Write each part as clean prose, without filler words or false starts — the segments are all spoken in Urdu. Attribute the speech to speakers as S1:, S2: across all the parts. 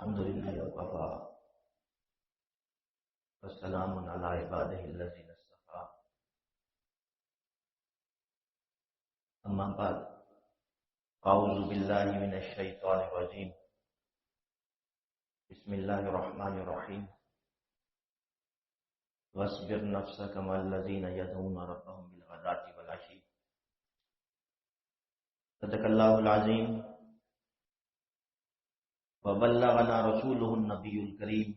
S1: الحمد لله وكفى والسلام على عباده الذين اصطفى أما بعد أعوذ بالله من الشيطان الرجيم بسم الله الرحمن الرحيم واصبر نفسك مع الذين يدعون ربهم بالغداة والعشي صدق الله العظيم وبلغنا رسوله النبي الكريم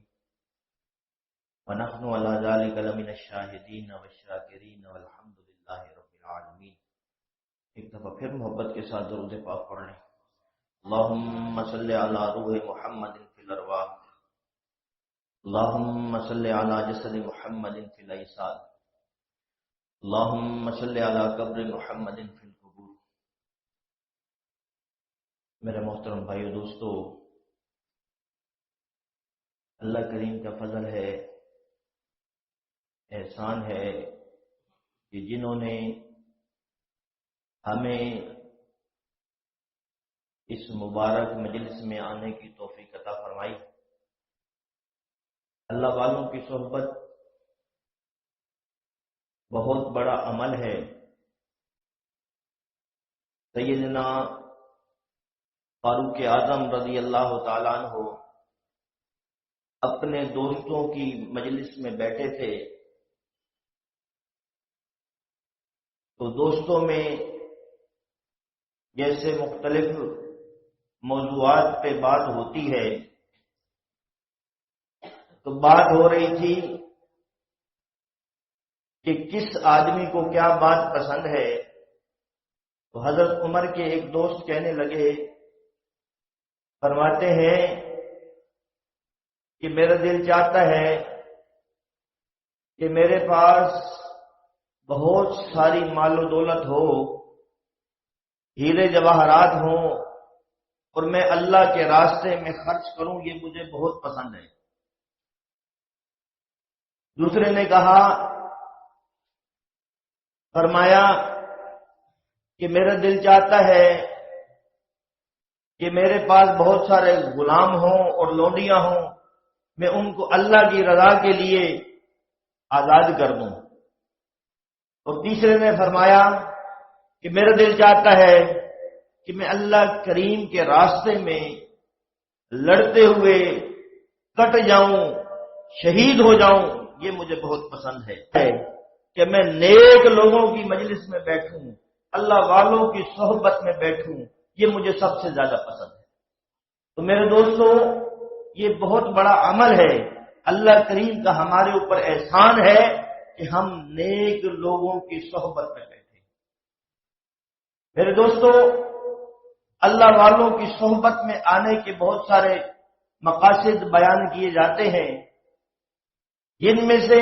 S1: ونحن على ذلك لمن الشاهدين والشاكرين والحمد لله رب العالمین۔ ایک دفعہ پھر محبت کے ساتھ درود پاک پڑھ لیں۔ اللہم صلی علی روح محمد فی الارواح، اللہم صلی علی جسد محمد فی الاجساد، اللہم صلی علی قبر محمد فی القبور۔ میرے محترم بھائیو دوستو، اللہ کریم کا فضل ہے، احسان ہے کہ جنہوں نے ہمیں اس مبارک مجلس میں آنے کی توفیق عطا فرمائی۔ اللہ والوں کی صحبت بہت بڑا عمل ہے۔ سیدنا فاروق اعظم رضی اللہ تعالیٰ عنہ اپنے دوستوں کی مجلس میں بیٹھے تھے تو دوستوں میں جیسے مختلف موضوعات پہ بات ہوتی ہے تو بات ہو رہی تھی کہ کس آدمی کو کیا بات پسند ہے، تو حضرت عمر کے ایک دوست کہنے لگے، فرماتے ہیں کہ میرا دل چاہتا ہے کہ میرے پاس بہت ساری مال و دولت ہو، ہیرے جواہرات ہوں اور میں اللہ کے راستے میں خرچ کروں، یہ مجھے بہت پسند ہے۔ دوسرے نے کہا، فرمایا کہ میرا دل چاہتا ہے کہ میرے پاس بہت سارے غلام ہوں اور لونڈیاں ہوں، میں ان کو اللہ کی رضا کے لیے آزاد کر دوں۔ اور تیسرے نے فرمایا کہ میرا دل چاہتا ہے کہ میں اللہ کریم کے راستے میں لڑتے ہوئے کٹ جاؤں، شہید ہو جاؤں، یہ مجھے بہت پسند ہے کہ میں نیک لوگوں کی مجلس میں بیٹھوں، اللہ والوں کی صحبت میں بیٹھوں، یہ مجھے سب سے زیادہ پسند ہے۔ تو میرے دوستو، یہ بہت بڑا عمل ہے، اللہ کریم کا ہمارے اوپر احسان ہے کہ ہم نیک لوگوں کی صحبت میں بیٹھے۔ میرے دوستو، اللہ والوں کی صحبت میں آنے کے بہت سارے مقاصد بیان کیے جاتے ہیں، جن میں سے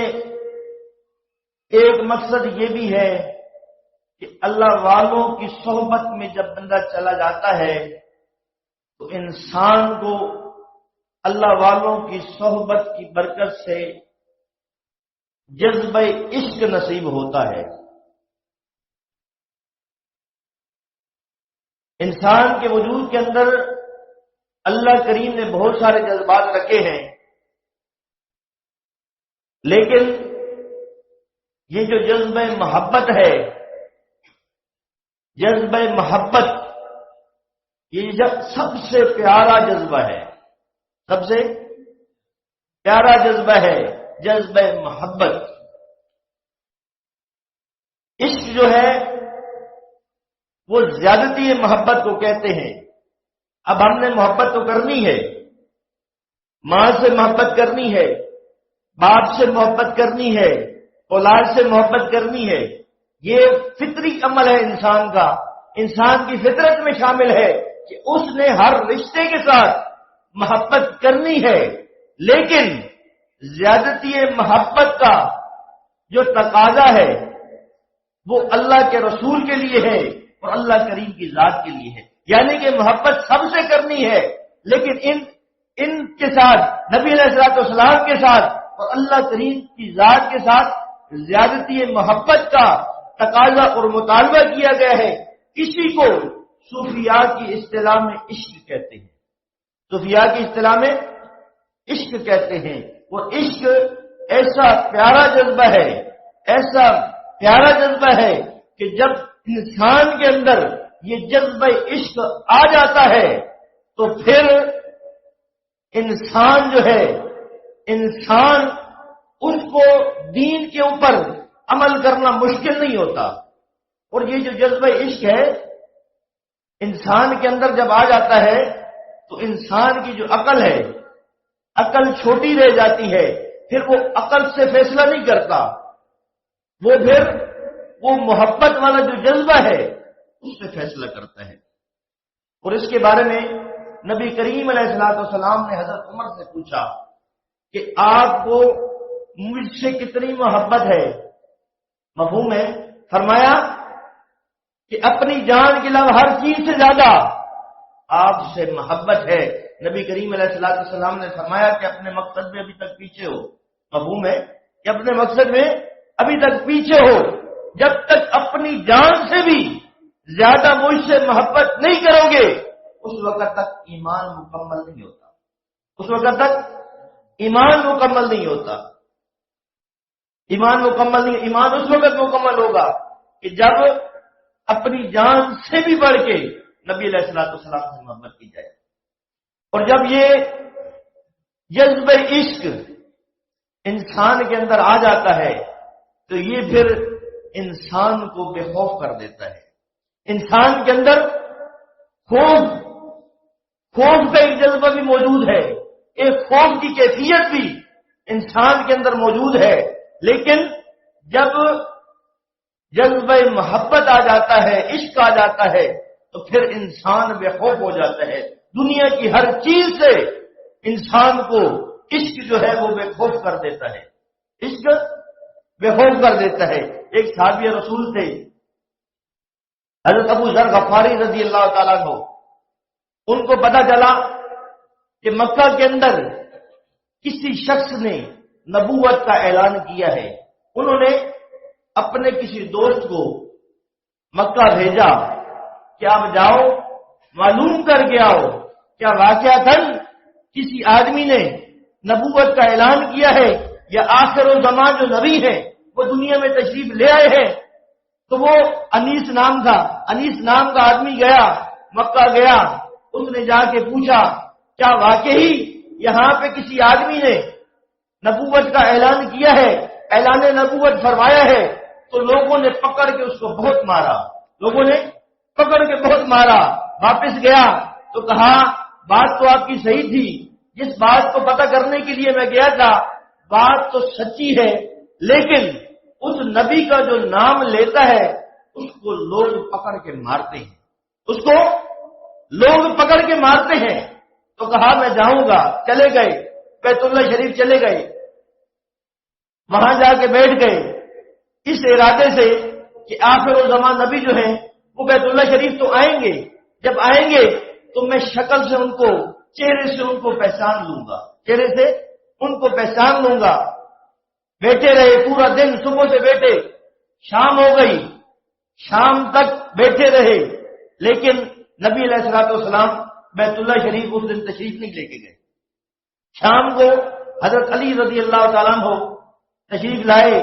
S1: ایک مقصد یہ بھی ہے کہ اللہ والوں کی صحبت میں جب بندہ چلا جاتا ہے تو انسان کو اللہ والوں کی صحبت کی برکت سے جذبہ عشق نصیب ہوتا ہے۔ انسان کے وجود کے اندر اللہ کریم نے بہت سارے جذبات رکھے ہیں، لیکن یہ جو جذبہ محبت ہے، جذبہ محبت یہ سب سے پیارا جذبہ ہے، سب سے پیارا جذبہ ہے جذبہ محبت۔ عشق جو ہے وہ زیادتی محبت کو کہتے ہیں۔ اب ہم نے محبت تو کرنی ہے، ماں سے محبت کرنی ہے، باپ سے محبت کرنی ہے، اولاد سے محبت کرنی ہے، یہ فطری عمل ہے انسان کا، انسان کی فطرت میں شامل ہے کہ اس نے ہر رشتے کے ساتھ محبت کرنی ہے، لیکن زیادتی محبت کا جو تقاضا ہے وہ اللہ کے رسول کے لیے ہے اور اللہ کریم کی ذات کے لیے ہے، یعنی کہ محبت سب سے کرنی ہے، لیکن ان کے ساتھ، نبی علیہ السلام کے ساتھ اور اللہ کریم کی ذات کے ساتھ زیادتی محبت کا تقاضا اور مطالبہ کیا گیا ہے۔ اسی کو صوفیاء کی اصطلاح میں عشق کہتے ہیں، صوفیاء کی اصطلاح میں عشق کہتے ہیں. وہ عشق ایسا پیارا جذبہ ہے، ایسا پیارا جذبہ ہے کہ جب انسان کے اندر یہ جذبہ عشق آ جاتا ہے تو پھر انسان جو ہے، انسان اس کو دین کے اوپر عمل کرنا مشکل نہیں ہوتا. اور یہ جو جذبہ عشق ہے انسان کے اندر جب آ جاتا ہے تو انسان کی جو عقل ہے، عقل چھوٹی رہ جاتی ہے. پھر وہ عقل سے فیصلہ نہیں کرتا، وہ پھر وہ محبت والا جو جذبہ ہے اس سے فیصلہ کرتا ہے. اور اس کے بارے میں نبی کریم علیہ السلام نے حضرت عمر سے پوچھا کہ آپ کو مجھ سے کتنی محبت ہے؟ مفہوم ہے؟ فرمایا کہ اپنی جان کے علاوہ ہر چیز سے زیادہ آپ سے محبت ہے. نبی کریم علیہ السلام نے فرمایا کہ اپنے مقصد میں ابھی تک پیچھے ہو. مفہوم ہے کہ اپنے مقصد میں ابھی تک پیچھے ہو. جب تک اپنی جان سے بھی زیادہ مجھ سے محبت نہیں کرو گے اس وقت تک ایمان مکمل نہیں ہوتا. اس وقت تک ایمان مکمل نہیں ہوتا. ایمان مکمل نہیں. ایمان اس وقت مکمل ہوگا کہ جب اپنی جان سے بھی بڑھ کے نبی علیہ السلام سے محبت کی جائے. اور جب یہ جذبہ عشق انسان کے اندر آ جاتا ہے تو یہ پھر انسان کو بے خوف کر دیتا ہے. انسان کے اندر خوف کا ایک جذبہ بھی موجود ہے، ایک خوف کی کیفیت بھی انسان کے اندر موجود ہے. لیکن جب جذبہ محبت آ جاتا ہے، عشق آ جاتا ہے تو پھر انسان بے خوف ہو جاتا ہے. دنیا کی ہر چیز سے انسان کو عشق جو ہے وہ بے خوف کر دیتا ہے. عشق بے خوف کر دیتا ہے. ایک صحابی رسول تھے حضرت ابو ذر غفاری رضی اللہ تعالیٰ عنہ. ان کو پتا چلا کہ مکہ کے اندر کسی شخص نے نبوت کا اعلان کیا ہے. انہوں نے اپنے کسی دوست کو مکہ بھیجا کہ آپ جاؤ معلوم کر کے آؤ کیا واقعتاً کسی آدمی نے نبوت کا اعلان کیا ہے یا آخر الزمان جو نبی ہے وہ دنیا میں تشریف لے آئے ہیں. تو وہ انیس نام کا آدمی گیا، مکہ گیا. اس نے جا کے پوچھا کیا واقعی یہاں پہ کسی آدمی نے نبوت کا اعلان کیا ہے، اعلان نبوت فرمایا ہے؟ تو لوگوں نے پکڑ کے اس کو بہت مارا. واپس گیا تو کہا بات تو آپ کی صحیح تھی، جس بات کو پتہ کرنے کے لیے میں گیا تھا بات تو سچی ہے، لیکن اس نبی کا جو نام لیتا ہے اس کو لوگ پکڑ کے مارتے ہیں. تو کہا میں جاؤں گا. چلے گئے بیت اللہ شریف چلے گئے، وہاں جا کے بیٹھ گئے اس ارادے سے کہ آخر الزمان نبی جو ہیں وہ بیت اللہ شریف تو آئیں گے. جب آئیں گے تو میں شکل سے ان کو، چہرے سے ان کو پہچان لوں گا. بیٹھے رہے پورا دن، صبح سے بیٹھے، شام ہو گئی، شام تک بیٹھے رہے. لیکن نبی علیہ السلام بیت اللہ شریف اس دن تشریف نہیں لے کے گئے. شام کو حضرت علی رضی اللہ تعالیٰ عنہ تشریف لائے.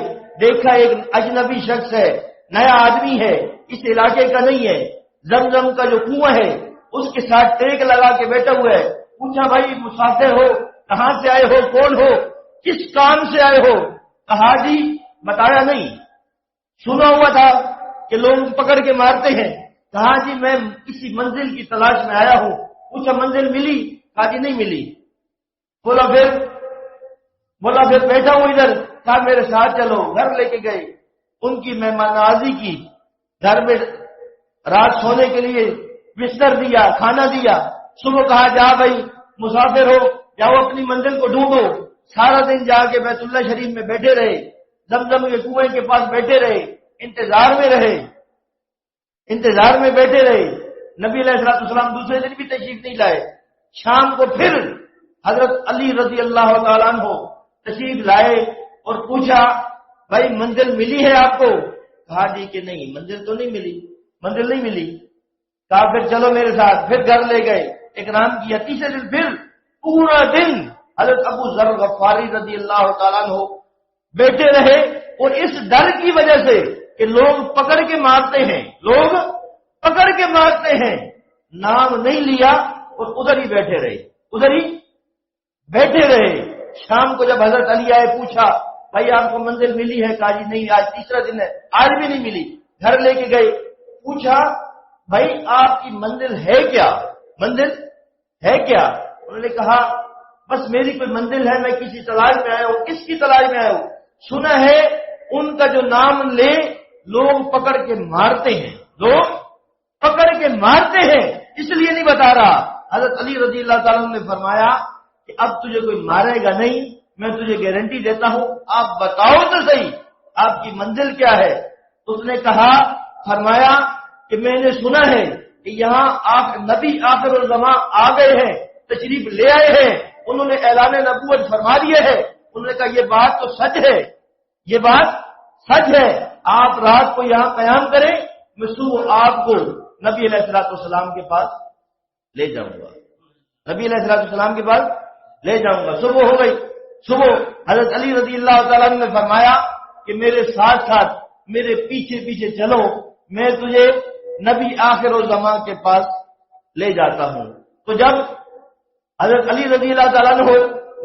S1: دیکھا ایک اجنبی شخص ہے، نیا آدمی ہے، اس علاقے کا نہیں ہے. زمزم کا جو کنواں ہے اس کے ساتھ ٹیک لگا کے بیٹھا ہوا ہے. پوچھا بھائی مسافر ہو، کہاں سے آئے ہو، کون ہو، کس کام سے آئے ہو؟ کہا جی بتایا نہیں، سنا ہوا تھا کہ لوگ پکڑ کے مارتے ہیں. کہا جی میں کسی منزل کی تلاش میں آیا ہوں. پوچھا منزل ملی؟ کہا جی نہیں ملی. بولا پھر بیٹھا ہوں ادھر. کہا میرے ساتھ چلو. گھر لے کے گئے، ان کی مہمان نوازی کی، گھر میں رات سونے کے لیے بستر دیا، کھانا دیا. صبح کہا جا بھائی مسافر ہو، جاؤ اپنی منزل کو ڈھونڈو. سارا دن جا کے بیت اللہ شریف میں بیٹھے رہے، زمزم کے کنویں کے پاس بیٹھے رہے، انتظار میں بیٹھے رہے. نبی علیہ السلام دوسرے دن بھی تشریف نہیں لائے. شام کو پھر حضرت علی رضی اللہ تعالیٰ عنہ تشریف لائے اور پوچھا بھائی منزل ملی ہے آپ کو؟ کہا جی کہ نہیں، منزل نہیں ملی. کہا پھر چلو میرے ساتھ. پھر گھر لے گئے، اکرام کیا. تیسرے دن پھر پورا دن حضرت ابو ذر غفاری رضی اللہ تعالیٰ عنہ بیٹھے رہے، اور اس ڈر کی وجہ سے کہ لوگ پکڑ کے مارتے ہیں، لوگ پکڑ کے مارتے ہیں، نام نہیں لیا اور ادھر ہی بیٹھے رہے، ادھر ہی بیٹھے رہے۔ شام کو جب حضرت علی آئے، پوچھا بھائی آپ کو منزل ملی ہے؟ کہا جی نہیں، آج تیسرا دن ہے، آج بھی نہیں ملی۔ گھر لے کے گئے، پوچھا بھائی آپ کی منزل ہے کیا؟ منزل ہے کیا؟ انہوں نے کہا بس میری کوئی منزل ہے، میں کسی تلاش میں آیا ہوں۔ کس کی تلاش میں آیا ہوں؟ سنا ہے ان کا جو نام لے لوگ پکڑ کے مارتے ہیں، لوگ پکڑ کے مارتے ہیں، اس لیے نہیں بتا رہا۔ حضرت علی رضی اللہ تعالیٰ نے فرمایا کہ اب تجھے کوئی مارے گا نہیں، میں تجھے گارنٹی دیتا ہوں، آپ بتاؤ تو صحیح آپ کی منزل کیا ہے؟ اس نے کہا، فرمایا کہ میں نے سنا ہے کہ یہاں نبی آخر الزمان آ گئے ہیں، تشریف لے آئے ہیں، انہوں نے اعلان نبوت فرما دیا ہے۔ انہوں نے کہا یہ بات تو سچ ہے، یہ بات سچ ہے، آپ رات کو یہاں قیام کریں، میں صبح آپ کو نبی علیہ السلام کے پاس لے جاؤں گا، نبی علیہ السلام کے پاس لے جاؤں گا۔ صبح ہو گئی، صبح حضرت علی رضی اللہ تعالیٰ نے فرمایا کہ میرے ساتھ ساتھ میرے پیچھے پیچھے چلو، میں تجھے نبی آخر الزمان کے پاس لے جاتا ہوں۔ تو جب حضرت علی رضی اللہ تعالیٰ نے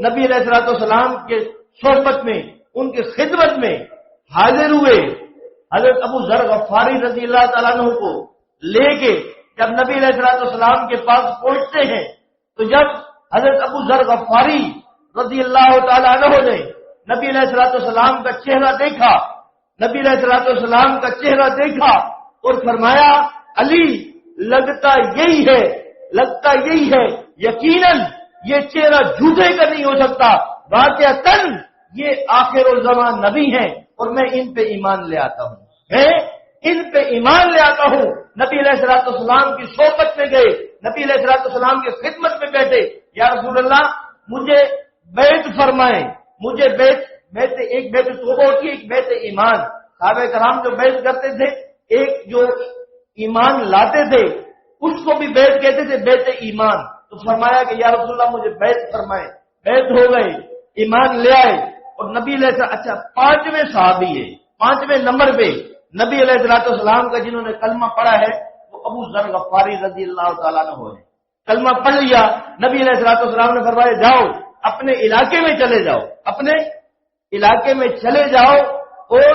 S1: نبی علیہ السلام کے صحبت میں، ان کی خدمت میں حاضر ہوئے، حضرت ابو ذر غفاری رضی اللہ تعالیٰ عنہ کو لے کے جب نبی علیہ السلام کے پاس پہنچتے ہیں، تو جب حضرت ابو ذر غفاری رضی اللہ تعالیٰ عنہ نے نبی علیہ السلام کا چہرہ دیکھا، نبی علیہ السلام کا چہرہ دیکھا اور فرمایا علی لگتا یہی ہے یقیناً یہ چہرہ جھوٹے کا نہیں ہو سکتا، واقعتاً یہ آخر الزمان نبی ہیں اور میں ان پہ ایمان لے آتا ہوں، میں ان پہ ایمان لے آتا ہوں۔ نبی علیہ السلام کی صحبت میں گئے، نبی علیہ السلام کی خدمت میں بیٹھے، یا رسول اللہ مجھے بیعت فرمائیں، مجھے ایک بیعت توبہ ہوتی ہے، ایک بیعت ایمان۔ صحابہ کرام جو بیعت کرتے تھے، ایک جو ایمان لاتے تھے اس کو بھی بیعت کہتے تھے، بیعت ایمان۔ تو فرمایا کہ یا رسول اللہ مجھے بیعت فرمائیں، بیعت ہو گئے، ایمان لے آئے، اور نبی علیہ السلام اچھا پانچویں صحابی ہے، پانچویں نمبر پہ نبی علیہ السلام کا جنہوں نے کلمہ پڑھا ہے وہ ابو ذر غفاری رضی اللہ تعالیٰ عنہ ہے۔ کلمہ پڑھ لیا، نبی علیہ السلام نے فرمایا جاؤ اپنے علاقے میں چلے جاؤ، اپنے علاقے میں چلے جاؤ اور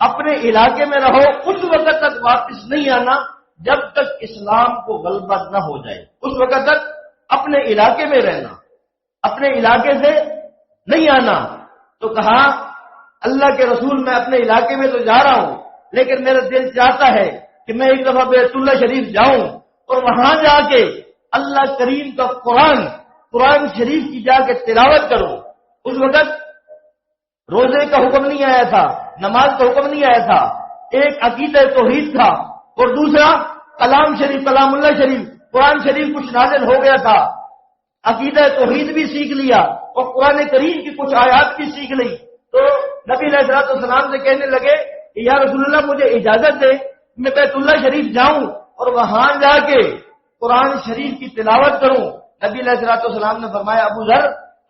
S1: اپنے علاقے میں رہو، اس وقت تک واپس نہیں آنا جب تک اسلام کو غلبہ نہ ہو جائے، اس وقت تک اپنے علاقے میں رہنا، اپنے علاقے سے نہیں آنا۔ تو کہا اللہ کے رسول میں اپنے علاقے میں تو جا رہا ہوں، لیکن میرا دل چاہتا ہے کہ میں ایک دفعہ بیت اللہ شریف جاؤں اور وہاں جا کے اللہ کریم کا قرآن شریف کی جا کے تلاوت کروں۔ اس وقت روزے کا حکم نہیں آیا تھا، نماز کا حکم نہیں آیا تھا، ایک عقیدہ توحید تھا، اور دوسرا کلام شریف، کلام اللہ شریف، قرآن شریف کچھ نازل ہو گیا تھا، عقیدہ توحید بھی سیکھ لیا اور قرآن کریم کی کچھ آیات بھی سیکھ لی۔ تو نبی علیہ السلام سے کہنے لگے کہ یا رسول اللہ مجھے اجازت دے میں بیت اللہ شریف جاؤں اور وہاں جا کے قرآن شریف کی تلاوت کروں۔ نبی علیہ السلام نے فرمایا ابو ذر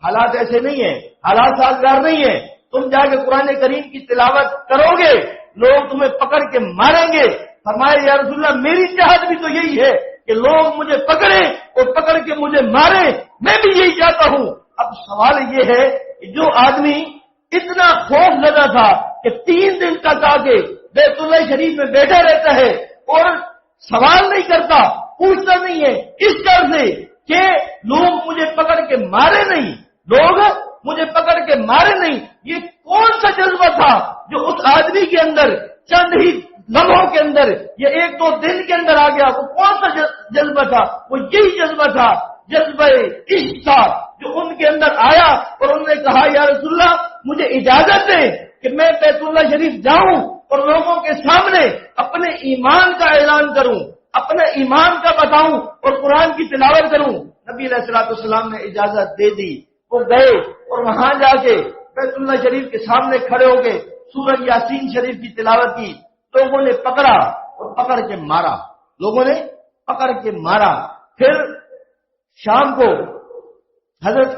S1: حالات ایسے نہیں ہیں، حالات سازگار نہیں ہیں، تم جا کے قرآن کریم کی تلاوت کرو گے لوگ تمہیں پکڑ کے ماریں گے۔ فرمایا یا رسول اللہ میری چاہت بھی تو یہی ہے کہ لوگ مجھے پکڑیں اور پکڑ کے مجھے ماریں، میں بھی یہی چاہتا ہوں۔ اب سوال یہ ہے کہ جو آدمی اتنا خوف زدہ تھا کہ 3 دن تک آ کے بیت اللہ شریف میں بیٹھا رہتا ہے اور سوال نہیں کرتا، پوچھتا نہیں ہے، اس طرح سے کہ لوگ مجھے پکڑ کے مارے نہیں، لوگ مجھے پکڑ کے مارے نہیں، یہ کون سا جذبہ تھا جو اس آدمی کے اندر چند ہی لمحوں کے اندر یا 1-2 دن کے اندر آ گیا؟ وہ کون سا جذبہ تھا؟ وہ یہی جذبہ تھا، جذبہ عشق تھا جو ان کے اندر آیا، اور انہوں نے کہا یا رسول اللہ مجھے اجازت دیں کہ میں بیت اللہ شریف جاؤں اور لوگوں کے سامنے اپنے ایمان کا اعلان کروں، اپنے ایمان کا بتاؤں اور قرآن کی تلاوت کروں۔ نبی علیہ السلام نے اجازت دے دی، وہ گئے اور وہاں جا کے بیت اللہ شریف کے سامنے کھڑے ہو کے سورہ یاسین شریف کی تلاوت کی۔ لوگوں نے پکڑا اور پکڑ کے مارا، لوگوں نے پکڑ کے مارا۔ پھر شام کو حضرت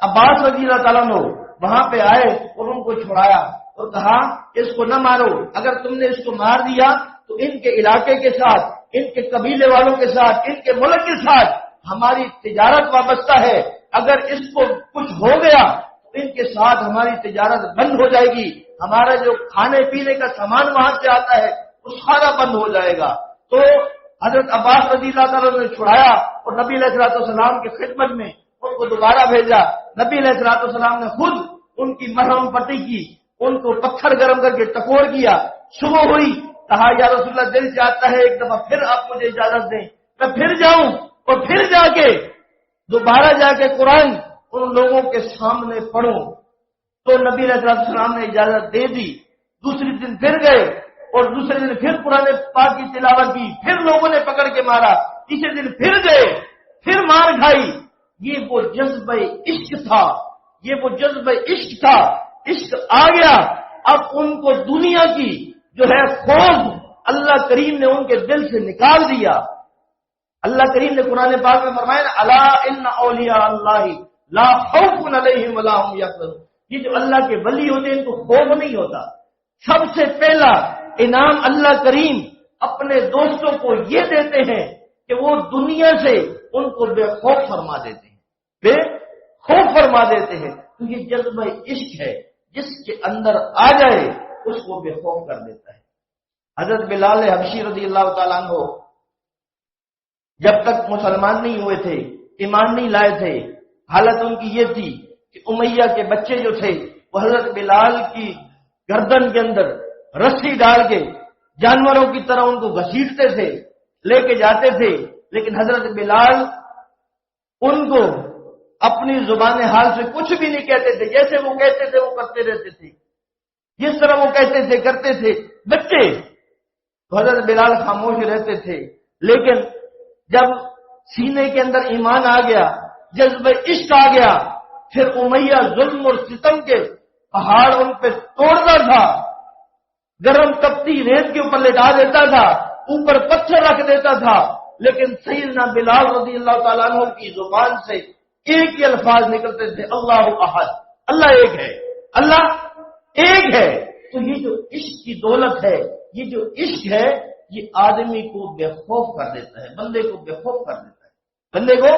S1: عباس رضی اللہ تعالیٰ عنہ وہاں پہ آئے اور ان کو چھڑایا اور کہا اس کو نہ مارو، اگر تم نے اس کو مار دیا تو ان کے علاقے کے ساتھ، ان کے قبیلے والوں کے ساتھ، ان کے ملک کے ساتھ ہماری تجارت وابستہ ہے، اگر اس کو کچھ ہو گیا تو ان کے ساتھ ہماری تجارت بند ہو جائے گی، ہمارا جو کھانے پینے کا سامان وہاں سے آتا ہے وہ سارا بند ہو جائے گا۔ تو حضرت عباس رضی اللہ تعالیٰ نے چھڑایا اور نبی علیہ السلام کی خدمت میں ان کو دوبارہ بھیجا۔ نبی علیہ السلام نے خود ان کی مرہم پٹی کی، ان کو پتھر گرم کر کے ٹکور کیا۔ صبح ہوئی، کہا یا رسول اللہ دل چاہتا ہے ایک دفعہ پھر آپ مجھے اجازت دیں، میں پھر جاؤں اور پھر جا کے دوبارہ جا کے قرآن ان لوگوں کے سامنے پڑھوں۔ تو نبی علیہ السلام نے اجازت دے دی۔ دوسری دن پھر گئے اور دوسرے دن پھر قرآن پاک کی تلاوت کی، پھر لوگوں نے پکڑ کے مارا۔ تیسرے دن پھر گئے، پھر مار کھائی۔ یہ وہ جذبہ عشق تھا، یہ وہ جذبہ عشق تھا۔ عشق آ گیا، اب ان کو دنیا کی جو ہے خوف اللہ کریم نے ان کے دل سے نکال دیا۔ اللہ کریم نے قرآن پاک میں فرمایا نا الا ان اولیاء اللہ لا خوف علیہم ولا هم یحزنون، یہ جو اللہ کے ولی ہوتے ہیں ان کو خوف نہیں ہوتا۔ سب سے پہلا انعام اللہ کریم اپنے دوستوں کو یہ دیتے ہیں کہ وہ دنیا سے ان کو بے خوف فرما دیتے ہیں، بے خوف فرما دیتے ہیں۔ تو یہ جذبہ عشق ہے، جس کے اندر آ جائے اس کو بے خوف کر دیتا ہے۔ حضرت بلال حبشی رضی اللہ تعالیٰ عنہ جب تک مسلمان نہیں ہوئے تھے، ایمان نہیں لائے تھے، حالت ان کی یہ تھی کہ امیہ کے بچے جو تھے وہ حضرت بلال کی گردن کے اندر رسی ڈال کے جانوروں کی طرح ان کو گھسیٹتے تھے، لے کے جاتے تھے، لیکن حضرت بلال ان کو اپنی زبان حال سے کچھ بھی نہیں کہتے تھے، جیسے وہ کہتے تھے وہ کرتے رہتے تھے، جس طرح وہ کہتے تھے کرتے تھے۔ بچے تو حضرت بلال خاموش رہتے تھے، لیکن جب سینے کے اندر ایمان آ گیا، جذبہ عشق آ گیا، پھر امیہ ظلم اور ستم کے پہاڑ ان پہ توڑتا تھا، گرم تپتی ریت کے اوپر لٹا دیتا تھا، اوپر پتھر رکھ دیتا تھا، لیکن سیدنا بلال رضی اللہ تعالیٰ عنہ کی زبان سے ایک ہی الفاظ نکلتے تھے، اللہ احد، اللہ ایک ہے، اللہ ایک ہے۔ تو یہ جو عشق کی دولت ہے، یہ جو عشق ہے، یہ آدمی کو بے خوف کر دیتا ہے، بندے کو بے خوف کر دیتا ہے، بندے کو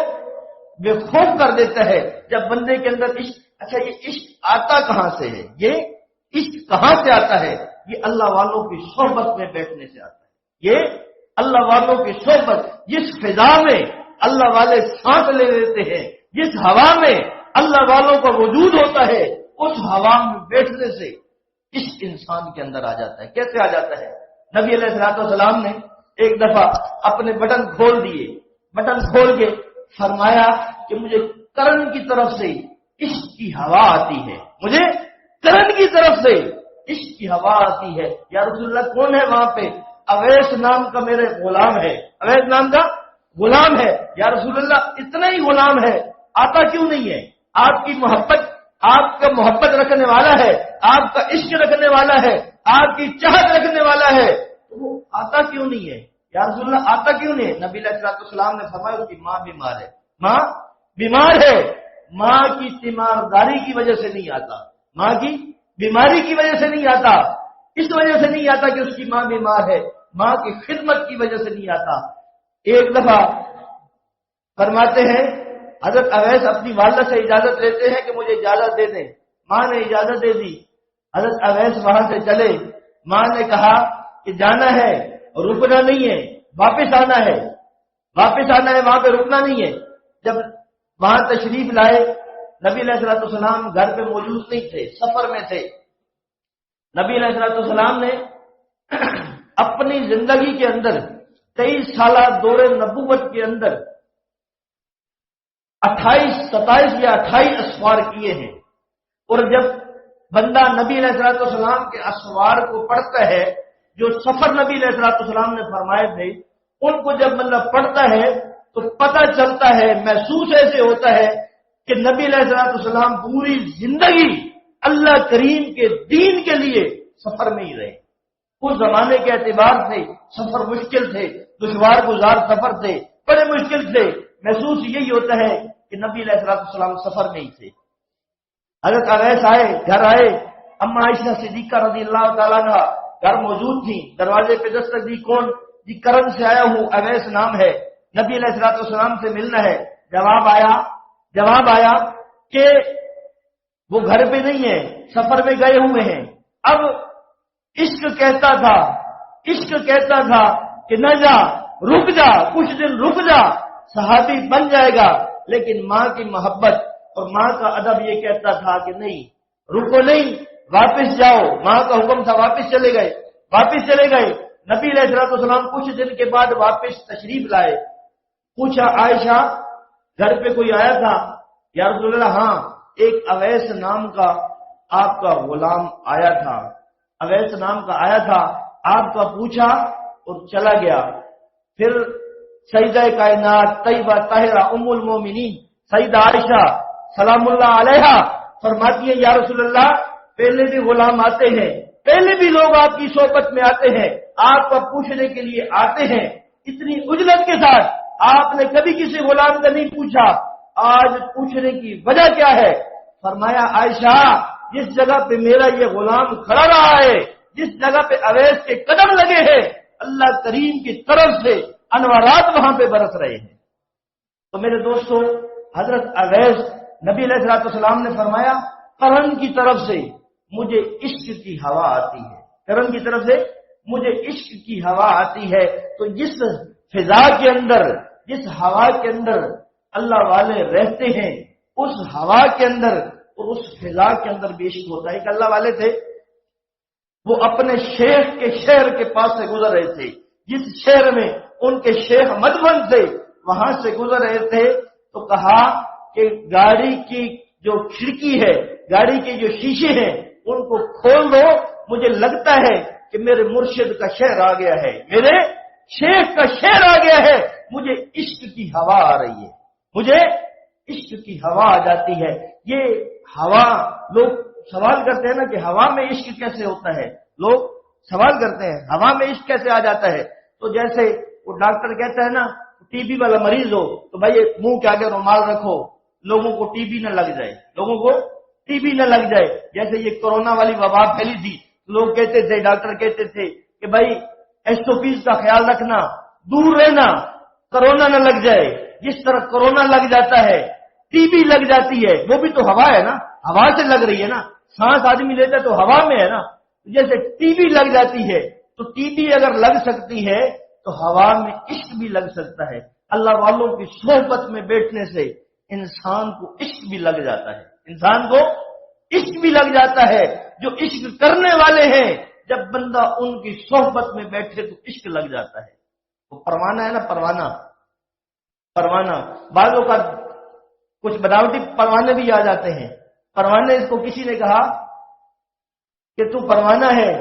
S1: بے خوف کر دیتا ہے۔ جب بندے کے اندر عشق، اچھا یہ عشق آتا کہاں سے ہے؟ یہ عشق کہاں سے آتا ہے؟ یہ اللہ والوں کی صحبت میں بیٹھنے سے آتا ہے، یہ اللہ والوں کی صحبت، جس فضا میں اللہ والے سانس لے لیتے ہیں، جس ہوا میں اللہ والوں کا وجود ہوتا ہے، اس ہوا میں بیٹھنے سے عشق انسان کے اندر آ جاتا ہے۔ کیسے آ جاتا ہے؟ نبی علیہ السلام نے ایک دفعہ اپنے بٹن کھول دیے، بٹن کھول کے فرمایا کہ مجھے کرن کی طرف سے عشق کی ہوا آتی ہے، مجھے کرن کی طرف سے عشق کی ہوا آتی ہے۔ یا رسول اللہ کون ہے وہاں پہ؟ اویس نام کا میرے غلام ہے، اویس نام کا غلام ہے۔ یا رسول اللہ اتنا ہی غلام ہے، آتا کیوں نہیں ہے؟ آپ کی محبت، آپ کا محبت رکھنے والا ہے، آپ کا عشق رکھنے والا ہے، آپ کی چاہت رکھنے والا ہے، تو وہ آتا کیوں نہیں ہے؟ یا رسول اللہ آتا کیوں نہیں ہے؟ نبی علیہ السلام نے فرمایا اس کی ماں بیمار ہے، ماں بیمار ہے، ماں کی تیمارداری کی وجہ سے نہیں آتا، ماں کی بیماری کی وجہ سے نہیں آتا، اس وجہ سے نہیں آتا کہ اس کی ماں بیمار ہے، ماں کی خدمت کی وجہ سے نہیں آتا۔ ایک دفعہ فرماتے ہیں حضرت اویس اپنی والدہ سے اجازت لیتے ہیں کہ مجھے اجازت دے دیں، ماں نے اجازت دے دی، حضرت اویس وہاں سے چلے، ماں نے کہا کہ جانا ہے، رکنا نہیں ہے، واپس آنا ہے، واپس آنا ہے، وہاں پہ رکنا نہیں ہے۔ جب وہاں تشریف لائے، نبی علیہ السلام گھر پہ موجود نہیں تھے، سفر میں تھے۔ نبی علیہ السلام نے اپنی زندگی کے اندر 23 سالہ دور نبوت کے اندر 27 یا 28 اسوار کیے ہیں، اور جب بندہ نبی علیہ السلام کے اسوار کو پڑھتا ہے، جو سفر نبی علیہ السلام نے فرمائے تھے، ان کو جب بندہ پڑھتا ہے تو پتہ چلتا ہے، محسوس ایسے ہوتا ہے کہ نبی علیہ السلام پوری زندگی اللہ کریم کے دین کے لیے سفر میں ہی رہے۔ اس زمانے کے اعتبار سے سفر مشکل تھے، دشوار گزار سفر تھے، بڑے مشکل تھے، محسوس یہی ہوتا ہے کہ نبی علیہ السلام سفر میں ہی تھے، حضرت اویس آئے، گھر آئے، اما عائشہ صدیقہ رضی اللہ تعالیٰ عنہ گھر موجود تھی، دروازے پہ دستک دی، کون؟ جی کرم سے آیا ہوں، اویس نام ہے، نبی علیہ الصلوۃ والسلام سے ملنا ہے۔ جواب آیا کہ وہ گھر پہ نہیں ہے، سفر میں گئے ہوئے ہیں۔ اب عشق کہتا تھا کہ نہ جا، رک جا، کچھ دن رک جا، صحابی بن جائے گا، لیکن ماں کی محبت اور ماں کا ادب یہ کہتا تھا کہ نہیں، رکو نہیں، واپس جاؤ۔ ماں کا حکم تھا، واپس چلے گئے۔ نبی علیہ الصلوۃ والسلام کچھ دن کے بعد واپس تشریف لائے۔ پوچھا آئشہ گھر پہ کوئی آیا تھا؟ یا رسول اللہ ہاں، ایک اویس نام کا آپ کا غلام آیا تھا، آپ کا پوچھا اور چلا گیا۔ پھر سیدہ کائنات طیبہ طاہرہ ام المومنین سیدہ عائشہ سلام اللہ علیہا فرماتی ہے یا رسول اللہ پہلے بھی غلام آتے ہیں، پہلے بھی لوگ آپ کی صحبت میں آتے ہیں، آپ کا پوچھنے کے لیے آتے ہیں، اتنی اجلت کے ساتھ آپ نے کبھی کسی غلام کا نہیں پوچھا، آج پوچھنے کی وجہ کیا ہے؟ فرمایا عائشہ جس جگہ پہ میرا یہ غلام کھڑا رہا ہے، جس جگہ پہ اویس کے قدم لگے ہیں، اللہ کریم کی طرف سے انوارات وہاں پہ برس رہے ہیں۔ تو میرے دوستو، حضرت اویس نبی علیہ الصلوۃ والسلام نے فرمایا قرن کی طرف سے مجھے عشق کی ہوا آتی ہے، قرن کی طرف سے مجھے عشق کی ہوا آتی ہے۔ تو جس فضا کے اندر، جس ہوا کے اندر اللہ والے رہتے ہیں، اس ہوا کے اندر اور اس فضا کے اندر بھی عشق ہوتا ہے۔ ایک اللہ والے تھے، وہ اپنے شیخ کے شہر کے پاس سے گزر رہے تھے، جس شہر میں ان کے شیخ مدفن تھے، وہاں سے گزر رہے تھے تو کہا کہ گاڑی کی جو کھڑکی ہے، گاڑی کے جو شیشے ہیں ان کو کھول دو، مجھے لگتا ہے کہ میرے مرشد کا شہر آ گیا ہے، میرے شیخ کا شہر آ گیا ہے، مجھے عشق کی ہوا آ رہی ہے، مجھے عشق کی ہوا آ جاتی ہے۔ یہ ہوا، لوگ سوال کرتے ہیں نا کہ ہوا میں عشق کیسے ہوتا ہے، لوگ سوال کرتے ہیں ہوا میں عشق کیسے آ جاتا ہے۔ تو جیسے وہ ڈاکٹر کہتا ہے نا ٹی بی والا مریض ہو تو بھائی منہ کے آگے رومال رکھو، لوگوں کو ٹی بی نہ لگ جائے، جیسے یہ کورونا والی وبا پھیلی تھی، لوگ کہتے تھے، ڈاکٹر کہتے تھے کہ بھائی SOPs کا خیال رکھنا، دور رہنا، کورونا نہ لگ جائے۔ جس طرح کورونا لگ جاتا ہے، ٹی بی لگ جاتی ہے، وہ بھی تو ہوا ہے نا، ہوا سے لگ رہی ہے نا، سانس آدمی لیتا تو ہوا میں ہے نا، جیسے ٹی بی لگ جاتی ہے تو ٹی بی اگر لگ سکتی ہے تو ہوا میں عشق بھی لگ سکتا ہے۔ اللہ والوں کی صحبت میں بیٹھنے سے انسان کو عشق بھی لگ جاتا ہے، جو عشق کرنے والے ہیں جب بندہ ان کی صحبت میں بیٹھے تو عشق لگ جاتا ہے۔ وہ پروانہ ہے نا، پروانہ بعضوں کا کچھ بناوٹی پروانے بھی آ جاتے ہیں۔ پروانے، اس کو کسی نے کہا کہ تو پروانہ ہے،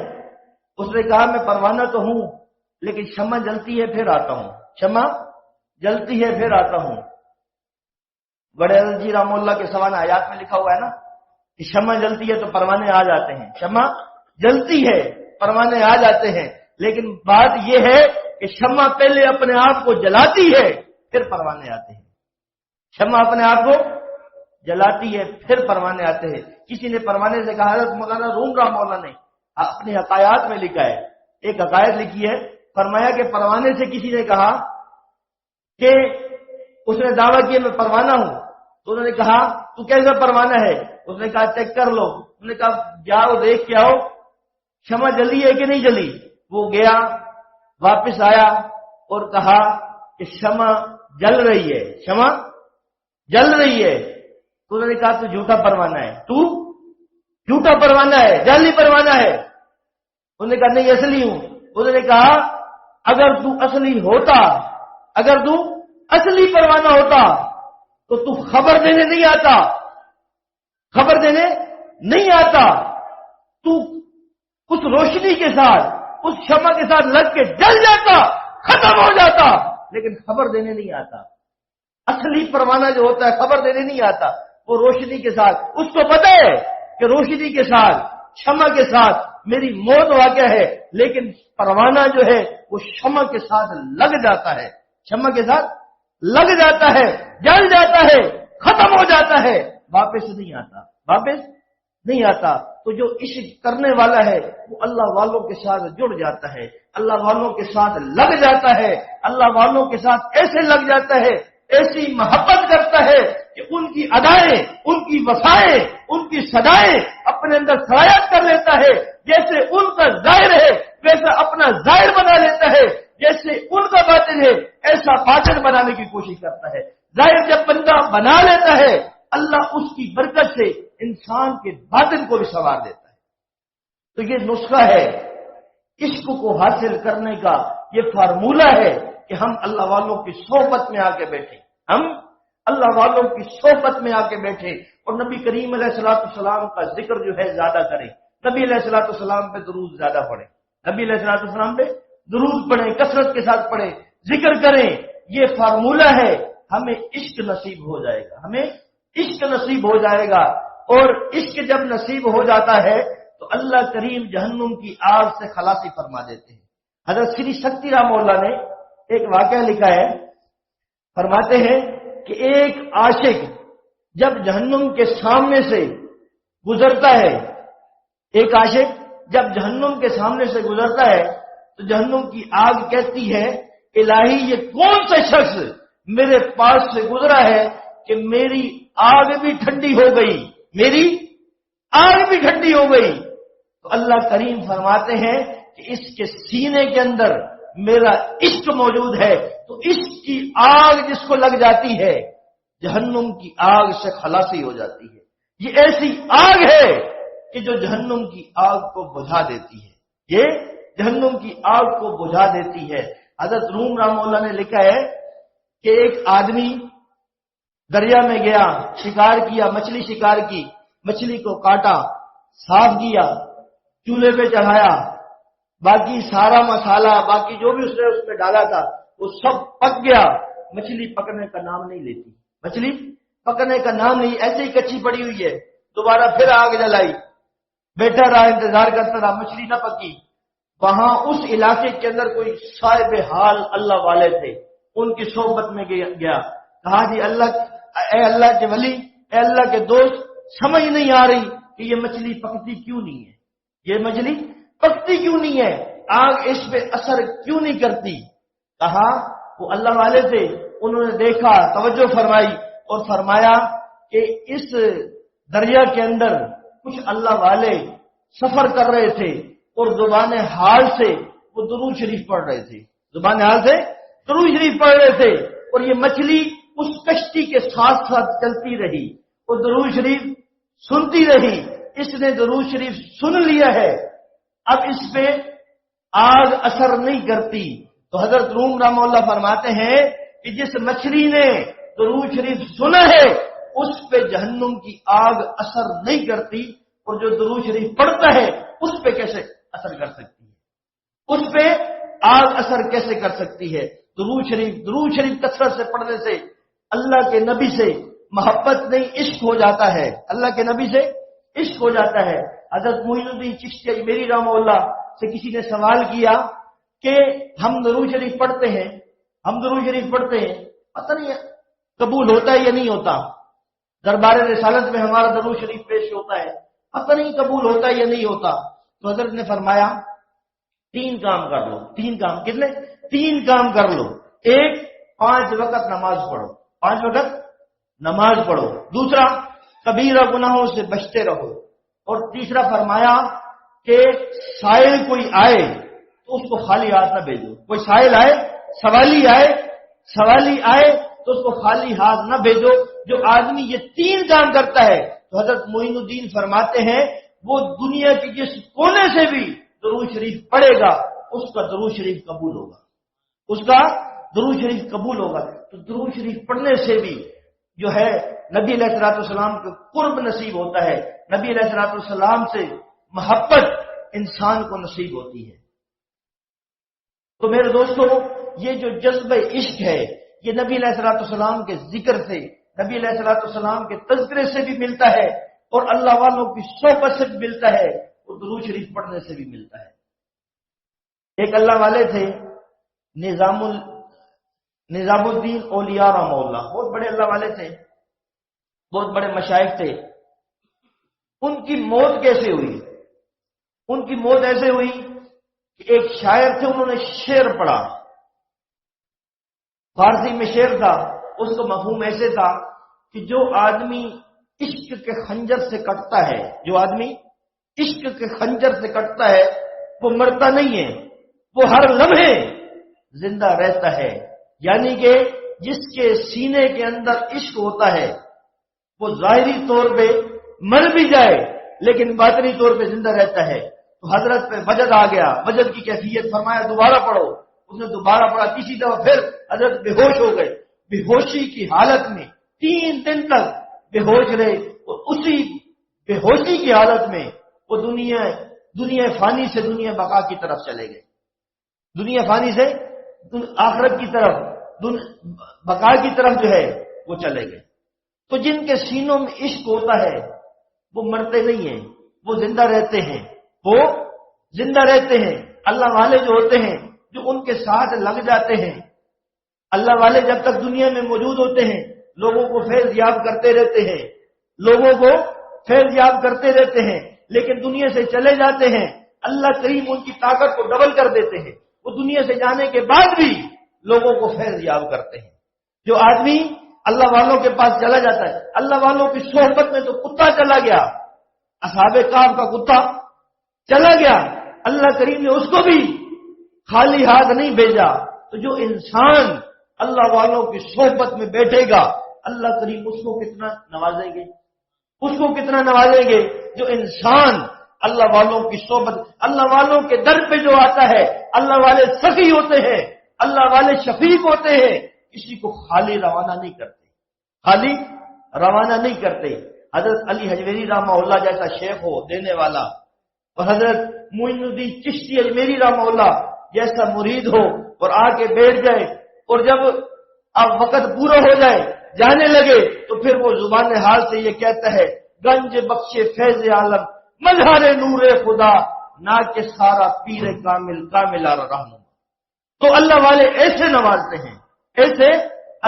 S1: اس نے کہا میں پروانہ تو ہوں لیکن شمع جلتی ہے پھر آتا ہوں۔ بڑے جی رحم اللہ کے سوانح آیات میں لکھا ہوا ہے نا کہ شمع جلتی ہے تو پروانے آ جاتے ہیں، شمع جلتی ہے پروانے آ جاتے ہیں، لیکن بات یہ ہے کہ شمع پہلے اپنے آپ کو جلاتی ہے پھر پروانے آتے ہیں، شمع اپنے آپ کو جلاتی ہے پھر پروانے آتے ہیں۔ کسی نے پروانے سے کہا، حضرت مولانا روم رحمہ اللہ نے اپنی حقائق میں لکھا ہے، ایک حقائق لکھی ہے، فرمایا کہ پروانے سے کسی نے کہا کہ اس نے دعویٰ کیا میں پروانہ ہوں، تو انہوں نے کہا تو کیسا پروانہ ہے؟ اس نے کہا چیک کر لو، انہوں نے کہا جاؤ دیکھ کے آؤ شمع جلی ہے کہ نہیں جلی۔ وہ گیا، واپس آیا اور کہا کہ شمع جل رہی ہے، تو انہوں نے کہا تو جھوٹا پروانہ ہے، جعلی پروانہ ہے۔ انہوں نے کہا نہیں اصلی ہوں۔ انہوں نے کہا اگر تو اصلی پروانہ ہوتا تو تو خبر دینے نہیں آتا، تو اس روشنی کے ساتھ، اس شمع کے ساتھ لگ کے جل جاتا، ختم ہو جاتا، لیکن خبر دینے نہیں آتا۔ اصلی پروانہ جو ہوتا ہے خبر دینے نہیں آتا، وہ روشنی کے ساتھ، اس کو پتہ ہے کہ روشنی کے ساتھ، شمع کے ساتھ میری موت واقع ہے، لیکن پروانہ جو ہے وہ شمع کے ساتھ لگ جاتا ہے، جل جاتا ہے، ختم ہو جاتا ہے، واپس نہیں آتا، واپس نہیں آتا۔ تو جو عشق کرنے والا ہے وہ اللہ والوں کے ساتھ جڑ جاتا ہے، اللہ والوں کے ساتھ لگ جاتا ہے، اللہ والوں کے ساتھ ایسے لگ جاتا ہے، ایسی محبت کرتا ہے کہ ان کی ادائیں، ان کی وفائیں، ان کی صدائیں اپنے اندر سرایت کر لیتا ہے۔ جیسے ان کا ظاہر ہے ویسا اپنا ظاہر بنا لیتا ہے، جیسے ان کا باطن ہے ایسا باطن بنانے کی کوشش کرتا ہے۔ ظاہر جب بندہ بنا لیتا ہے اللہ اس کی برکت سے انسان کے باطن کو بھی سنوار دیتا ہے۔ تو یہ نسخہ ہے عشق کو حاصل کرنے کا، یہ فارمولہ ہے کہ ہم اللہ والوں کی صحبت میں آ کے بیٹھے، ہم اللہ والوں کی صحبت میں آ کے بیٹھے اور نبی کریم علیہ الصلوۃ والسلام کا ذکر جو ہے زیادہ کریں، نبی علیہ الصلوۃ والسلام پہ درود زیادہ پڑھیں، نبی علیہ الصلوۃ والسلام پہ درود پڑھیں، کثرت کے ساتھ پڑھیں، ذکر کریں۔ یہ فارمولہ ہے، ہمیں عشق نصیب ہو جائے گا، ہمیں عشق نصیب ہو جائے گا۔ اور عشق جب نصیب ہو جاتا ہے تو اللہ کریم جہنم کی آگ سے خلاصی فرما دیتے ہیں۔ حضرت سری شکتی رام مولا نے ایک واقعہ لکھا ہے، فرماتے ہیں کہ ایک عاشق جب جہنم کے سامنے سے گزرتا ہے، ایک عاشق جب جہنم کے سامنے سے گزرتا ہے تو جہنم کی آگ کہتی ہے الہی یہ کون سا شخص میرے پاس سے گزرا ہے کہ میری آگ بھی ٹھنڈی ہو گئی، میری آگ بھی ٹھنڈی ہو گئی۔ تو اللہ کریم فرماتے ہیں کہ اس کے سینے کے اندر میرا عشق موجود ہے، تو عشق کی آگ جس کو لگ جاتی ہے جہنم کی آگ سے خلاصی ہو جاتی ہے۔ یہ ایسی آگ ہے کہ جو جہنم کی آگ کو بجھا دیتی ہے، یہ جہنم کی آگ کو بجھا دیتی ہے۔ حضرت روم رحمہ اللہ نے لکھا ہے کہ ایک آدمی دریا میں گیا، شکار کیا، مچھلی شکار کی، مچھلی کو کاٹا، صاف کیا، چولہے پہ چڑھایا، باقی سارا مسالہ، باقی جو بھی اس نے اس میں ڈالا تھا وہ سب پک گیا، مچھلی پکنے کا نام نہیں لیتی، مچھلی پکنے کا نام نہیں، ایسے ہی کچی پڑی ہوئی ہے۔ دوبارہ پھر آگ جلائی، بیٹھا رہا، انتظار کرتا رہا، مچھلی نہ پکی۔ وہاں اس علاقے کے اندر کوئی صاحب حال اللہ والے تھے، ان کی صحبت میں گیا، کہا جی اے اللہ کے ولی، اے اللہ کے دوست، سمجھ نہیں آ رہی کہ یہ مچھلی پکتی کیوں نہیں ہے، یہ مچھلی پکتی کیوں نہیں ہے، آگ اس پہ اثر کیوں نہیں کرتی۔ کہا وہ اللہ والے تھے، انہوں نے دیکھا، توجہ فرمائی اور فرمایا کہ اس دریا کے اندر کچھ اللہ والے سفر کر رہے تھے اور زبان حال سے وہ درود شریف پڑھ رہے تھے، زبان حال سے درود شریف پڑھ رہے تھے، اور یہ مچھلی اس کشتی کے ساتھ ساتھ چلتی رہی اور درود شریف سنتی رہی۔ اس نے درود شریف سن لیا ہے، اب اس پہ آگ اثر نہیں کرتی۔ تو حضرت روم رحمہ اللہ فرماتے ہیں کہ جس مچھلی نے درود شریف سنا ہے اس پہ جہنم کی آگ اثر نہیں کرتی، اور جو درود شریف پڑھتا ہے اس پہ کیسے اثر کر سکتی ہے، اس پہ آگ اثر کیسے کر سکتی ہے۔ درود شریف کثرت سے پڑھنے سے اللہ کے نبی سے محبت نہیں عشق ہو جاتا ہے، اللہ کے نبی سے عشق ہو جاتا ہے۔ حضرت معین الدین چشتی اجمیری رحمہ اللہ سے کسی نے سوال کیا کہ ہم درود شریف پڑھتے ہیں، پتہ نہیں قبول ہوتا ہے یا نہیں ہوتا، دربار رسالت میں ہمارا درود شریف پیش ہوتا ہے، پتہ نہیں قبول ہوتا ہے یا نہیں ہوتا۔ تو حضرت نے فرمایا 3 کام کر لو، 3 کام، کتنے؟ 3 کام کر لو۔ ایک، 5 وقت نماز پڑھو، 5 وقت نماز پڑھو۔ دوسرا، کبیرہ گناہوں سے بچتے رہو۔ اور تیسرا فرمایا کہ سائل کوئی آئے تو اس کو خالی ہاتھ نہ بھیجو، کوئی سائل آئے، سوالی آئے تو اس کو خالی ہاتھ نہ بھیجو۔ جو آدمی یہ 3 کام کرتا ہے تو حضرت معین الدین فرماتے ہیں وہ دنیا کی جس کونے سے بھی درود شریف پڑھے گا اس کا درود شریف قبول ہوگا، اس کا درود شریف قبول ہوگا۔ تو درود شریف پڑھنے سے بھی جو ہے نبی علیہ الصلوۃ والسلام کو قرب نصیب ہوتا ہے، نبی علیہ الصلوۃ والسلام سے محبت انسان کو نصیب ہوتی ہے۔ تو میرے دوستو، یہ جو جذبہ عشق ہے یہ نبی علیہ الصلوۃ والسلام کے ذکر سے، نبی علیہ الصلوۃ والسلام کے تذکرے سے بھی ملتا ہے، اور اللہ والوں کی صحبت سے بھی ملتا ہے، اور درود شریف پڑھنے سے بھی ملتا ہے۔ ایک اللہ والے تھے نظام الدین اولیاء رحمہ اللہ، بہت بڑے اللہ والے تھے۔ بہت بڑے مشائخ تھے، ان کی موت کیسے ہوئی؟ ان کی موت ایسے ہوئی کہ ایک شاعر تھے، انہوں نے شعر پڑھا، فارسی میں شعر تھا، اس کا مفہوم ایسے تھا کہ جو آدمی عشق کے خنجر سے کٹتا ہے، جو آدمی عشق کے خنجر سے کٹتا ہے وہ مرتا نہیں ہے، وہ ہر لمحے زندہ رہتا ہے۔ یعنی کہ جس کے سینے کے اندر عشق ہوتا ہے وہ ظاہری طور پہ مر بھی جائے لیکن باطنی طور پہ زندہ رہتا ہے۔ تو حضرت پہ وجد آ گیا، وجد کی کیفیت فرمایا دوبارہ پڑھو، اس نے دوبارہ پڑھا، تیسری دفعہ پھر حضرت بے ہوش ہو گئے، بے ہوشی کی حالت میں 3 دن تک بے ہوش رہے، اور اسی بے ہوشی کی حالت میں وہ دنیا فانی سے دنیا بقا کی طرف چلے گئے، دنیا فانی سے آخرت کی طرف، بقا کی طرف جو ہے وہ چلے گئے۔ تو جن کے سینوں میں عشق ہوتا ہے وہ مرتے نہیں ہیں، وہ زندہ رہتے ہیں، وہ زندہ رہتے ہیں۔ اللہ والے جو ہوتے ہیں، جو ان کے ساتھ لگ جاتے ہیں، اللہ والے جب تک دنیا میں موجود ہوتے ہیں لوگوں کو فیض یاب کرتے رہتے ہیں، لوگوں کو فیض یاب کرتے رہتے ہیں، لیکن دنیا سے چلے جاتے ہیں، اللہ کریم ان کی طاقت کو ڈبل کر دیتے ہیں، وہ دنیا سے جانے کے بعد بھی لوگوں کو فیض یاب کرتے ہیں۔ جو آدمی اللہ والوں کے پاس چلا جاتا ہے، اللہ والوں کی صحبت میں تو کتا چلا گیا، اصحاب کہف کا کتا چلا گیا، اللہ کریم نے اس کو بھی خالی ہاتھ نہیں بھیجا۔ تو جو انسان اللہ والوں کی صحبت میں بیٹھے گا اللہ کریم اس کو کتنا نوازیں گے، اس کو کتنا نوازیں گے۔ جو انسان اللہ والوں کی صحبت، اللہ والوں کے در پہ جو آتا ہے، اللہ والے سخی ہوتے ہیں، اللہ والے شفیق ہوتے ہیں، کسی کو خالی روانہ نہیں کرتے، خالی روانہ نہیں کرتے۔ حضرت علی حجویری رحمہ اللہ جیسا شیخ ہو دینے والا، اور حضرت معین الدین چشتی اجمیری رحمہ اللہ جیسا مرید ہو اور آ کے بیٹھ جائے، اور جب اب وقت پورا ہو جائے جانے لگے تو پھر وہ زبان حال سے یہ کہتا ہے، گنج بخش فیض عالم مظہر نور خدا نہ کہ سارا پیر کامل رہنما۔ تو اللہ والے ایسے نوازتے ہیں، ایسے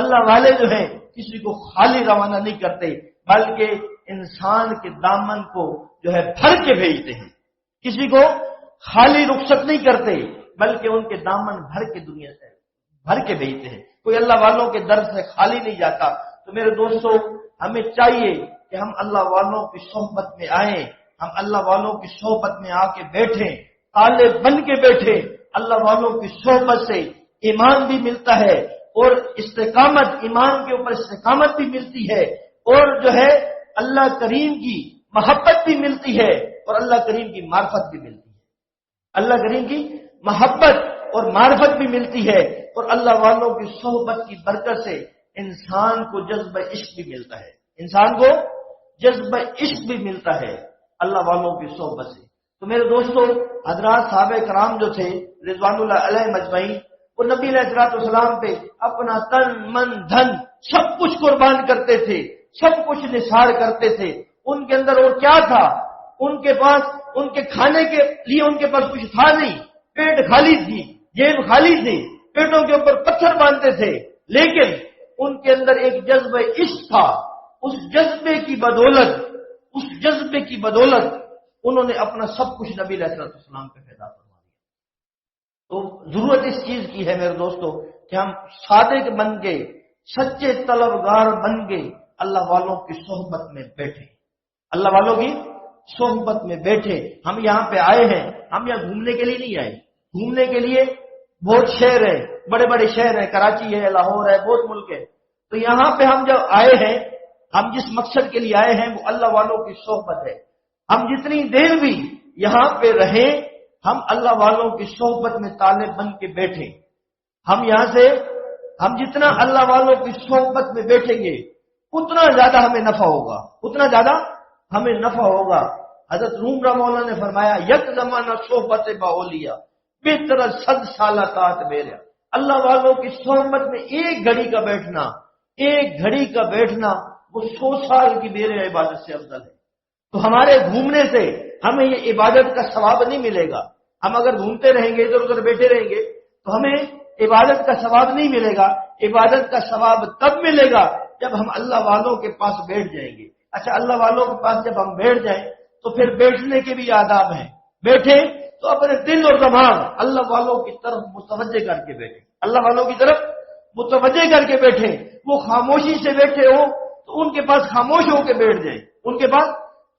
S1: اللہ والے جو ہیں کسی کو خالی روانہ نہیں کرتے، بلکہ انسان کے دامن کو جو ہے بھر کے بھیجتے ہیں، کسی کو خالی رخصت نہیں کرتے بلکہ ان کے دامن بھر کے دنیا سے بھر کے بھیجتے ہیں۔ کوئی اللہ والوں کے در سے خالی نہیں جاتا۔ تو میرے دوستو، ہمیں چاہیے کہ ہم اللہ والوں کی صحبت میں آئیں، ہم اللہ والوں کی صحبت میں آ کے بیٹھیں، طالب بن کے بیٹھیں۔ اللہ والوں کی صحبت سے ایمان بھی ملتا ہے اور استقامت، ایمان کے اوپر استقامت بھی ملتی ہے، اور جو ہے اللہ کریم کی محبت بھی ملتی ہے اور اللہ کریم کی معرفت بھی ملتی ہے، اللہ کریم کی محبت اور معرفت بھی ملتی ہے، اور اللہ والوں کی صحبت کی برکت سے انسان کو جذبہ عشق بھی ملتا ہے، انسان کو جذبہ عشق بھی ملتا ہے اللہ والوں کی صحبت سے۔ تو میرے دوستو، حضرات صحابہ کرام جو تھے رضوان اللہ علیہ مجمعین، وہ نبی علیہ السلام پہ اپنا تن من دھن سب کچھ قربان کرتے تھے، سب کچھ نثار کرتے تھے۔ ان کے اندر اور کیا تھا؟ ان کے پاس ان کے کھانے کے لیے ان کے پاس کچھ تھا نہیں، پیٹ خالی تھی، جیب خالی تھی، پیٹوں کے اوپر پتھر باندھتے تھے، لیکن ان کے اندر ایک جذبہ عشق تھا۔ اس جذبے کی بدولت انہوں نے اپنا سب کچھ نبی علیہ السلام پہ پیدا فرما دیا۔ تو ضرورت اس چیز کی ہے میرے دوستو کہ ہم صادق بن کے، سچے طلبگار بن کے اللہ والوں کی صحبت میں بیٹھے، اللہ والوں کی صحبت میں بیٹھے۔ ہم یہاں پہ آئے ہیں، ہم یہاں گھومنے کے لیے نہیں آئے، گھومنے کے لیے بہت شہر ہے، بڑے بڑے شہر ہیں، کراچی ہے، لاہور ہے، بہت ملک ہے۔ تو یہاں پہ ہم جب آئے ہیں، ہم جس مقصد کے لیے آئے ہیں وہ اللہ والوں کی صحبت ہے۔ ہم جتنی دیر بھی یہاں پہ رہیں، ہم اللہ والوں کی صحبت میں طالب بن کے بیٹھیں۔ ہم یہاں سے ہم جتنا اللہ والوں کی صحبت میں بیٹھیں گے اتنا زیادہ ہمیں نفع ہوگا، اتنا زیادہ ہمیں نفع ہوگا۔ حضرت روم رحمہ اللہ نے فرمایا، یک زمانہ صحبت باولیا بہتر 100 سالہ طاعت میرے۔ اللہ والوں کی صحبت میں ایک گھڑی کا بیٹھنا وہ 100 سال کی میرے عبادت سے افضل ہے۔ تو ہمارے گھومنے سے ہمیں یہ عبادت کا ثواب نہیں ملے گا۔ ہم اگر گھومتے رہیں گے، ادھر ادھر بیٹھے رہیں گے تو ہمیں عبادت کا ثواب نہیں ملے گا۔ عبادت کا ثواب تب ملے گا جب ہم اللہ والوں کے پاس بیٹھ جائیں گے۔ اچھا، اللہ والوں کے پاس جب ہم بیٹھ جائیں تو پھر بیٹھنے کے بھی آداب ہیں۔ بیٹھے تو اپنے دل اور دماغ اللہ والوں کی طرف متوجہ کر کے بیٹھے، اللہ والوں کی طرف متوجہ کر کے بیٹھے۔ وہ خاموشی سے بیٹھے ہو تو ان کے پاس خاموش ہو کے بیٹھ جائیں، ان کے پاس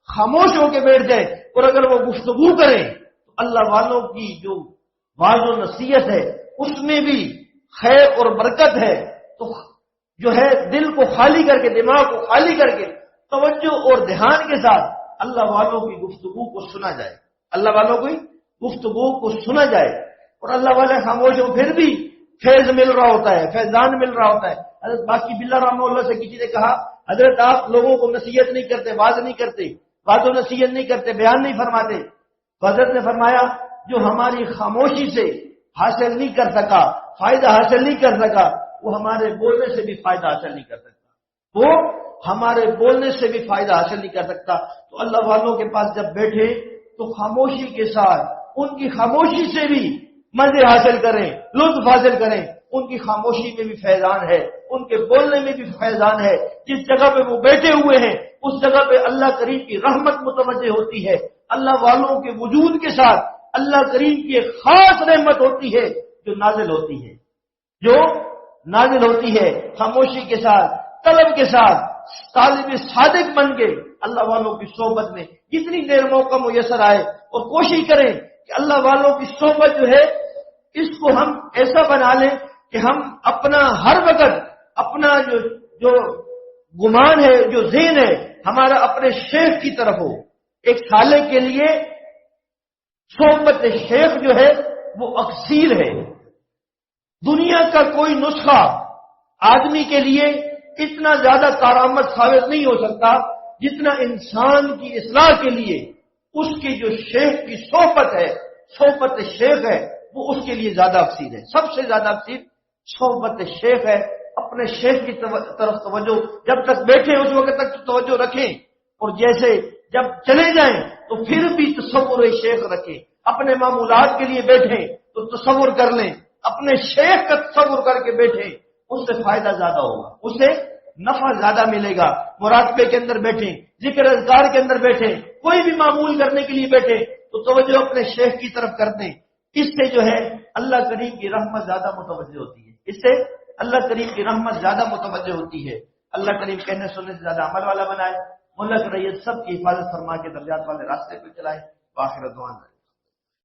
S1: خاموش ہو کے بیٹھ جائیں، اور اگر وہ گفتگو کریں تو اللہ والوں کی جو واعظ و نصیحت ہے اس میں بھی خیر اور برکت ہے۔ تو جو ہے دل کو خالی کر کے، دماغ کو خالی کر کے توجہ اور دھیان کے ساتھ اللہ والوں کی گفتگو کو سنا جائے، اللہ والوں کی گفتگو کو سنا جائے، اور اللہ والے خاموش ہو پھر بھی فیض مل رہا ہوتا ہے، فیضان مل رہا ہوتا ہے۔ حضرت باقی باللہ رحمہ اللہ سے کسی نے کہا، حضرت آپ لوگوں کو نصیحت نہیں کرتے، واعظ نہیں کرتے، واعظ و نصیحت نہیں کرتے، بیان نہیں فرماتے۔ تو حضرت نے فرمایا جو ہماری خاموشی سے حاصل نہیں کر سکا، فائدہ حاصل نہیں کر سکا، وہ ہمارے بولنے سے بھی فائدہ حاصل نہیں کر سکتا، وہ ہمارے بولنے سے بھی فائدہ حاصل نہیں کر سکتا۔ تو اللہ والوں کے پاس جب بیٹھے تو خاموشی کے ساتھ ان کی خاموشی سے بھی مزے حاصل کریں، لطف حاصل کریں۔ ان کی خاموشی میں بھی فیضان ہے، ان کے بولنے میں بھی فیضان ہے۔ جس جگہ پہ وہ بیٹھے ہوئے ہیں اس جگہ پہ اللہ کریم کی رحمت متوجہ ہوتی ہے، اللہ والوں کے وجود کے ساتھ اللہ کریم کی ایک خاص رحمت ہوتی ہے جو نازل ہوتی ہے، جو نازل ہوتی ہے۔ خاموشی کے ساتھ، طلب کے ساتھ، طالب صادق بن کے اللہ والوں کی صحبت میں جتنی دیر موقع میسر آئے، اور کوشش کریں کہ اللہ والوں کی صحبت جو ہے اس کو ہم ایسا بنا لیں کہ ہم اپنا ہر وقت اپنا جو گمان ہے، جو ذہن ہے ہمارا اپنے شیخ کی طرف ہو۔ ایک سالے کے لیے صحبت شیخ جو ہے وہ اکسیر ہے۔ دنیا کا کوئی نسخہ آدمی کے لیے اتنا زیادہ کارآمد ثابت نہیں ہو سکتا جتنا انسان کی اصلاح کے لیے اس کی جو شیخ کی صحبت ہے، صحبت شیخ ہے، وہ اس کے لیے زیادہ اکسیر ہے۔ سب سے زیادہ اکسیر صحبت شیخ ہے۔ اپنے شیخ کی طرف توجہ، جب تک بیٹھے اس وقت تک توجہ رکھیں، اور جیسے جب چلے جائیں تو پھر بھی تصور شیخ رکھیں۔ اپنے معمولات کے لیے بیٹھیں تو تصور کر لیں، اپنے شیخ کا تصور کر کے بیٹھیں، اس سے فائدہ زیادہ ہوگا، اس سے نفع زیادہ ملے گا۔ مراقبے کے اندر بیٹھیں، ذکر اذکار کے اندر بیٹھیں، کوئی بھی معمول کرنے کے لیے بیٹھیں تو توجہ اپنے شیخ کی طرف کر دیں۔ اس سے جو ہے اللہ کریم کی رحمت زیادہ متوجہ ہوتی ہے، اس سے اللہ کریم کی رحمت زیادہ متوجہ ہوتی ہے۔ اللہ کریم کہنے سننے سے زیادہ عمل والا بنائے، ملک رعیت سب کی حفاظت فرما کے درجات والے راستے پہ چلائے۔ وآخر دعوانا